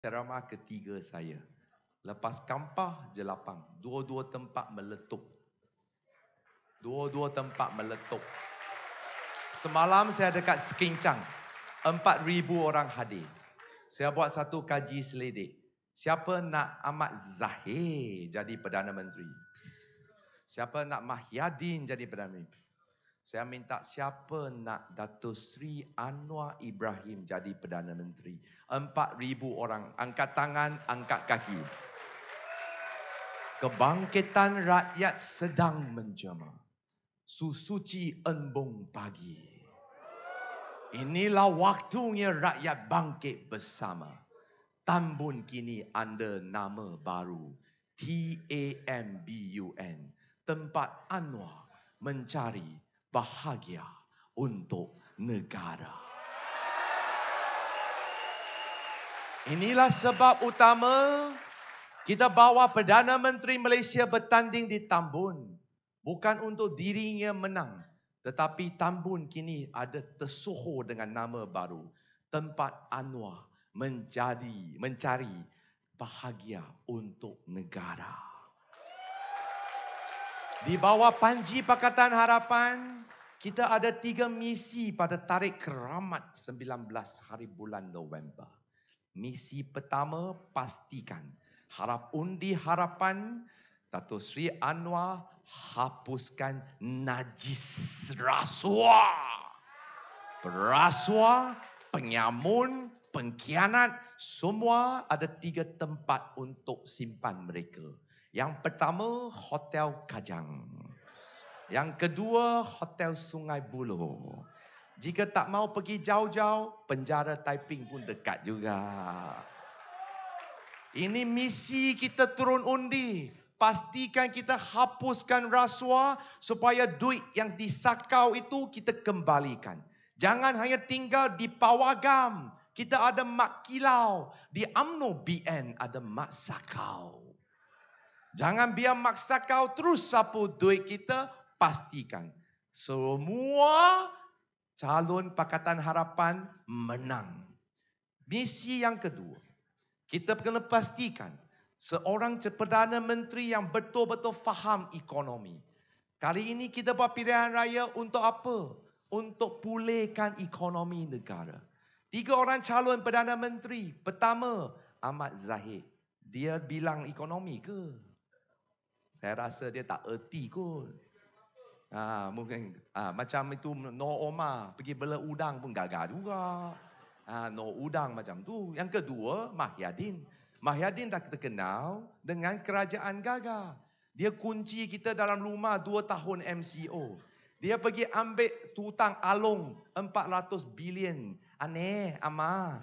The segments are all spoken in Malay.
ceramah ketiga saya. Lepas Kampah, Jelapang. Dua-dua tempat meletup. Dua-dua tempat meletup. Semalam saya dekat Sekincang. 4,000 orang hadir. Saya buat satu kaji selidik. Siapa nak Ahmad Zahir jadi Perdana Menteri? Siapa nak Mahyadin jadi Perdana Menteri? Saya minta siapa nak Datuk Seri Anwar Ibrahim jadi Perdana Menteri. 4,000 orang. Angkat tangan, angkat kaki. Kebangkitan rakyat sedang menjema. Susuci embung pagi. Inilah waktunya rakyat bangkit bersama. Tambun kini anda nama baru. TAMBUN. Tempat Anwar mencari bahagia untuk negara. Inilah sebab utama kita bawa Perdana Menteri Malaysia bertanding di Tambun. Bukan untuk dirinya menang. Tetapi Tambun kini ada tersohor dengan nama baru. Tempat Anwar mencari bahagia untuk negara. Di bawah Panji Pakatan Harapan, kita ada 3 misi pada tarikh keramat 19 hari bulan November. Misi pertama, pastikan harap undi harapan Datuk Seri Anwar hapuskan najis rasuah. Rasuah, penyamun, pengkhianat, semua ada 3 tempat untuk simpan mereka. Yang pertama, Hotel Kajang. Yang kedua, Hotel Sungai Buloh. Jika tak mau pergi jauh-jauh, penjara Taiping pun dekat juga. Ini misi kita turun undi. Pastikan kita hapuskan rasuah supaya duit yang disakau itu kita kembalikan. Jangan hanya tinggal di Pawagam. Kita ada mak kilau. Di UMNO BN ada mak sakau. Jangan biar mak sakau terus sapu duit kita. Pastikan semua calon Pakatan Harapan menang. Misi yang kedua, kita kena pastikan seorang Perdana Menteri yang betul-betul faham ekonomi. Kali ini kita buat pilihan raya untuk apa? Untuk pulihkan ekonomi negara. 3 orang calon Perdana Menteri. Pertama, Ahmad Zahir. Dia bilang ekonomi ke? Saya rasa dia tak erti kot. Mungkin macam itu Nur Omar pergi bela udang pun gagal juga. Nur udang macam tu. Yang kedua, Mahyadin. Mahyadin tak terkenal dengan kerajaan gagah. Dia kunci kita dalam rumah 2 tahun MCO. Dia pergi ambil hutang alung 400 bilion. Aneh, ama.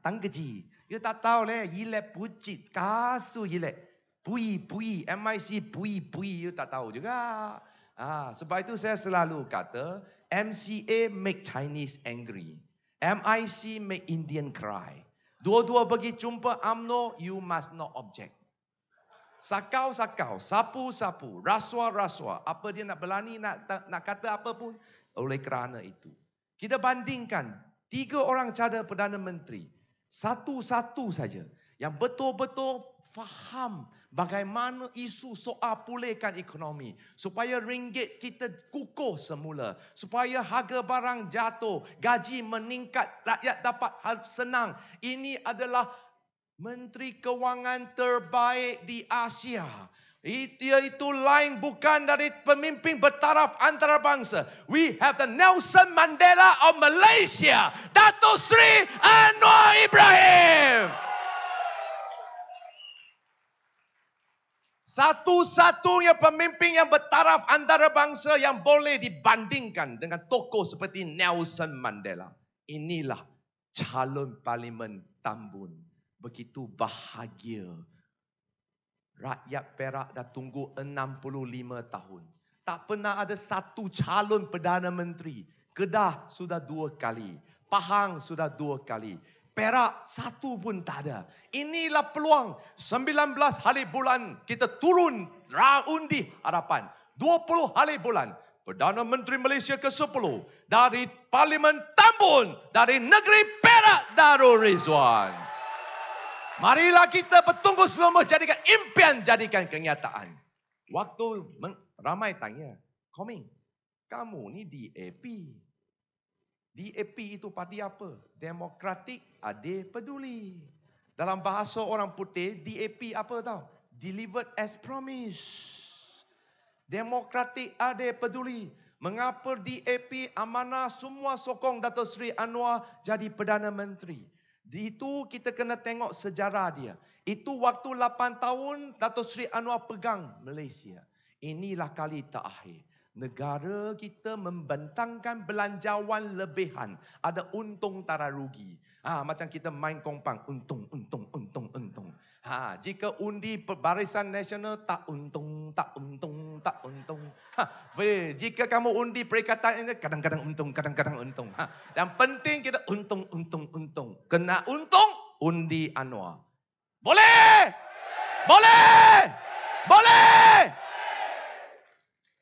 Tang keji. Dia tak tahu leh, yilek pucit, kasu yilek. Pui, MIC pui, dia tak tahu juga. Sebab itu saya selalu kata, MCA make Chinese angry. MIC make Indian cry. Dua-dua pergi jumpa UMNO, you must not object. Sakau, sapu, rasuah. Apa dia nak berani, nak kata apa pun. Oleh kerana itu. Kita bandingkan 3 orang cadar Perdana Menteri. Satu-satu saja. Yang betul-betul faham bagaimana isu soal pulihkan ekonomi. Supaya ringgit kita kukuh semula. Supaya harga barang jatuh. Gaji meningkat. Rakyat dapat senang. Ini adalah Menteri Kewangan terbaik di Asia. Itu lain bukan dari pemimpin bertaraf antarabangsa. We have the Nelson Mandela of Malaysia. Datuk Seri Anwar Ibrahim. Satu-satunya pemimpin yang bertaraf antarabangsa yang boleh dibandingkan dengan tokoh seperti Nelson Mandela. Inilah calon Parlimen Tambun. Begitu bahagia. Rakyat Perak dah tunggu 65 tahun. Tak pernah ada satu calon Perdana Menteri. Kedah sudah 2 kali. Pahang sudah 2 kali. Perak satu pun tak ada. Inilah peluang 19 hari bulan kita turun undi harapan. 20 hari bulan. Perdana Menteri Malaysia ke-10 dari Parlimen Tambun dari negeri Perak Darul Rizwan. Marilah kita bertunggu sebelum menjadikan impian, jadikan kenyataan. Waktu ramai tanya, Koming, kamu ni DAP. DAP itu parti apa? Democratic Adil Peduli. Dalam bahasa orang putih, DAP apa tahu? Delivered as promised. Democratic Adil Peduli. Mengapa DAP amanah semua sokong Dato' Seri Anwar jadi Perdana Menteri? Itu kita kena tengok sejarah dia. Itu waktu 8 tahun Dato' Seri Anwar pegang Malaysia. Inilah kali terakhir. Negara kita membentangkan belanjawan lebihan. Ada untung tara rugi. Macam kita main kompang. Untung. Jika undi Barisan Nasional tak untung. Jika kamu undi Perikatan ini kadang-kadang untung. Yang penting kita untung. Kena untung, undi Anwar. Boleh!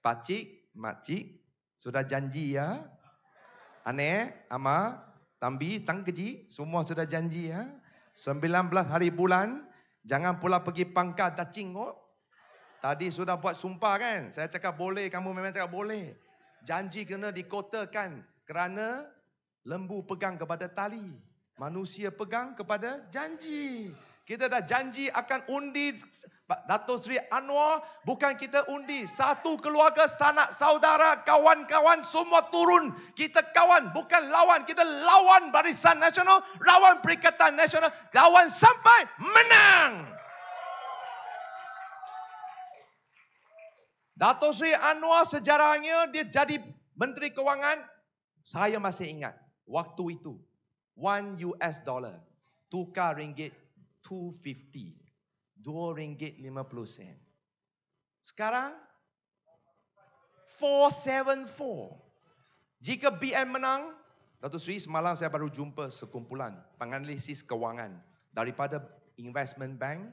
Pakcik, makcik, sudah janji ya? Aneh, ama, tambi, tang keji, semua sudah janji ya? 19 hari bulan, jangan pula pergi pangkat dah cingok. Tadi sudah buat sumpah kan? Saya cakap boleh, kamu memang cakap boleh. Janji kena dikotakan kerana lembu pegang kepada tali. Manusia pegang kepada janji. Kita dah janji akan undi Dato' Seri Anwar. Bukan kita undi. Satu keluarga, sanak saudara, kawan-kawan semua turun. Kita kawan, bukan lawan. Kita lawan Barisan Nasional, lawan Perikatan Nasional. Lawan sampai menang. Dato' Seri Anwar sejarahnya dia jadi Menteri Kewangan. Saya masih ingat waktu itu $1 tukar ringgit 250. RM2.50. Sekarang 474. Jika BN menang, Dato' Seri semalam saya baru jumpa sekumpulan penganalisis kewangan daripada investment bank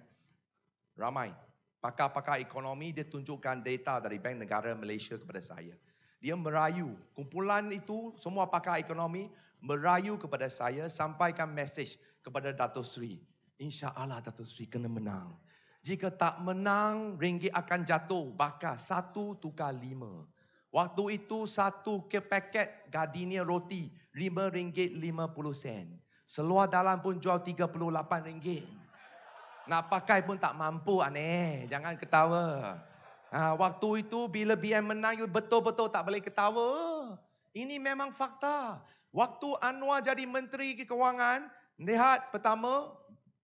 ramai. Pakar-pakar ekonomi dia tunjukkan data dari Bank Negara Malaysia kepada saya. Dia merayu, kumpulan itu semua pakar ekonomi merayu kepada saya sampaikan mesej kepada Dato' Seri. InsyaAllah Dato' Seri kena menang. Jika tak menang, ringgit akan jatuh. Bakar 1 tukar 5. Waktu itu 1 paket Gardenia roti RM5.50. Seluar dalam pun jual RM38. Nak pakai pun tak mampu aneh. Jangan ketawa. Waktu itu bila BN menang, betul-betul tak boleh ketawa. Ini memang fakta. Waktu Anwar jadi Menteri Kewangan, lihat pertama,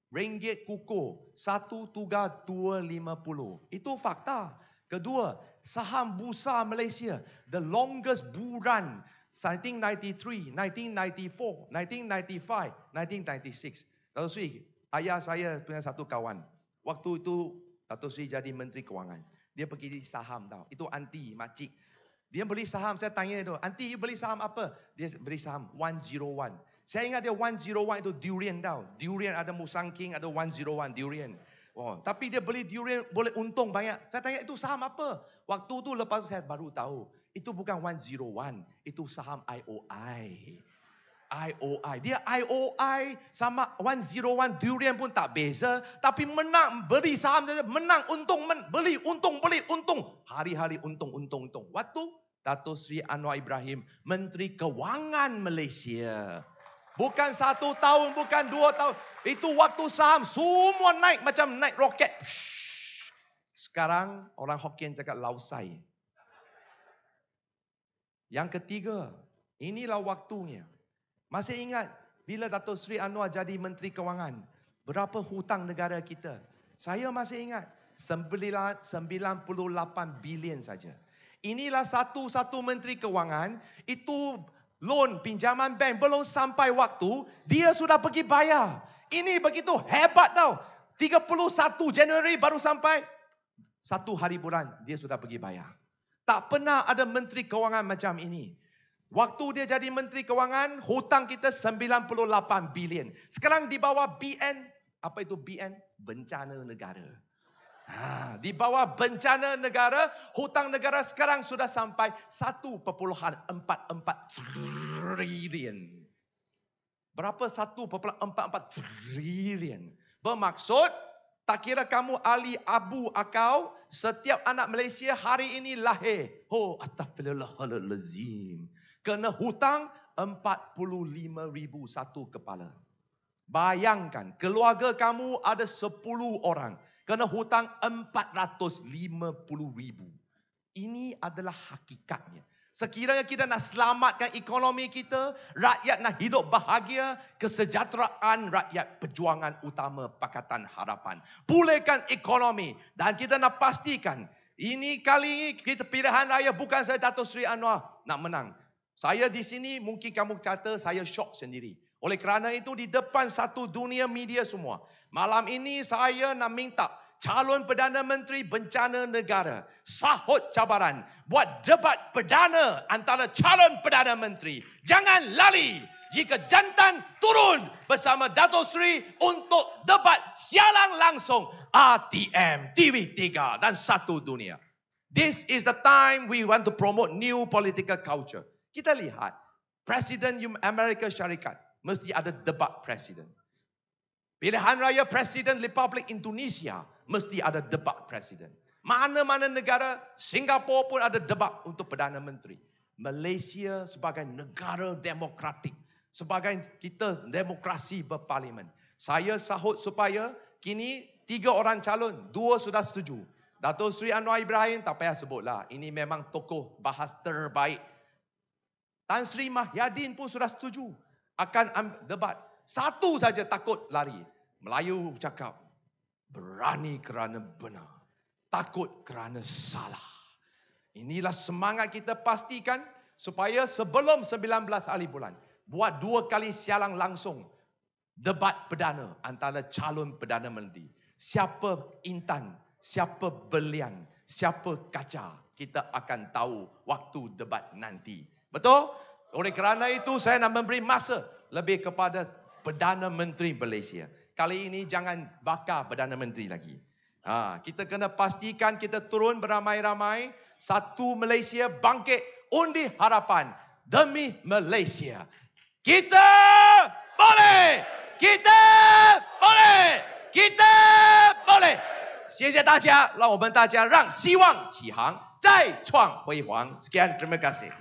ringgit kukuh 1 tukar 2.50. Itu fakta. Kedua, saham bursa Malaysia, the longest bull run, 1993, 1994, 1995, 1996. Dato' Seri, ayah saya punya satu kawan. Waktu itu Dato' Seri jadi Menteri Kewangan. Dia pergi di saham tau. Itu aunty, makcik. Dia beli saham, saya tanya tu, aunty you beli saham apa? Dia beli saham 101. Saya ingat dia 101 itu durian tau. Durian ada Musang King, ada 101 durian. Tapi dia beli durian boleh untung banyak. Saya tanya itu saham apa? Waktu tu lepas saya baru tahu. Itu bukan 101. Itu saham IOI. Dia IOI sama 101 durian pun tak beza. Tapi menang, beli saham saja. Menang, untung, beli, untung. Hari-hari untung. Waktu Dato' Seri Anwar Ibrahim, Menteri Kewangan Malaysia. Bukan 1 tahun, bukan 2 tahun. Itu waktu saham semua naik macam naik roket. Sekarang orang Hokkien cakap lausai. Yang ketiga, inilah waktunya. Masih ingat bila Dato' Seri Anwar jadi Menteri Kewangan, berapa hutang negara kita? Saya masih ingat 98 bilion saja. Inilah satu-satu Menteri Kewangan, itu loan pinjaman bank belum sampai waktu, dia sudah pergi bayar. Ini begitu hebat tau. 31 Januari baru sampai, 1 hari bulan dia sudah pergi bayar. Tak pernah ada Menteri Kewangan macam ini. Waktu dia jadi Menteri Kewangan, hutang kita 98 bilion. Sekarang di bawah BN, apa itu BN? Bencana negara. Di bawah bencana negara, hutang negara sekarang sudah sampai 1.44 trilion. Berapa 1.44 trilion? Bermaksud, tak kira kamu ahli abu akau, setiap anak Malaysia hari ini lahir. Oh, astaghfirullahalazim. Kena hutang 45,000 satu kepala. Bayangkan, keluarga kamu ada 10 orang. Kena hutang 450,000. Ini adalah hakikatnya. Sekiranya kita nak selamatkan ekonomi kita, rakyat nak hidup bahagia, kesejahteraan rakyat perjuangan utama Pakatan Harapan. Pulihkan ekonomi dan kita nak pastikan ini kali ini kita pilihan raya bukan saya Dato' Seri Anwar nak menang. Saya di sini mungkin kamu kata saya syok sendiri. Oleh kerana itu di depan satu dunia media semua. Malam ini saya nak minta calon Perdana Menteri Bencana Negara sahut cabaran. Buat debat perdana antara calon Perdana Menteri. Jangan lali jika jantan turun bersama Dato' Seri untuk debat siaran langsung RTM, TV3 dan satu dunia. This is the time we want to promote new political culture. Kita lihat, Presiden Amerika Syarikat mesti ada debat presiden. Pilihan raya Presiden Republik Indonesia mesti ada debat presiden. Mana-mana negara, Singapura pun ada debat untuk Perdana Menteri. Malaysia sebagai negara demokratik, sebagai kita demokrasi berparlimen. Saya sahut supaya kini 3 orang calon, 2 sudah setuju. Dato' Seri Anwar Ibrahim tak payah sebutlah. Ini memang tokoh bahas terbaik. Tan Sri Mahyadin pun sudah setuju akan debat. Satu saja takut lari. Melayu cakap, berani kerana benar. Takut kerana salah. Inilah semangat kita pastikan supaya sebelum 19 hari bulan, buat 2 kali siaran langsung debat perdana antara calon Perdana Menteri. Siapa Intan, siapa Berlian, siapa Kaca. Kita akan tahu waktu debat nanti. Betul? Oleh kerana itu saya nak memberi masa lebih kepada Perdana Menteri Malaysia. Kali ini jangan bakar Perdana Menteri lagi. Kita kena pastikan kita turun beramai-ramai. Satu Malaysia bangkit, undi harapan demi Malaysia. Kita boleh! Kita boleh! Kita boleh! 谢谢大家，让我们大家让希望起航，再创辉煌。Sekian, terima kasih.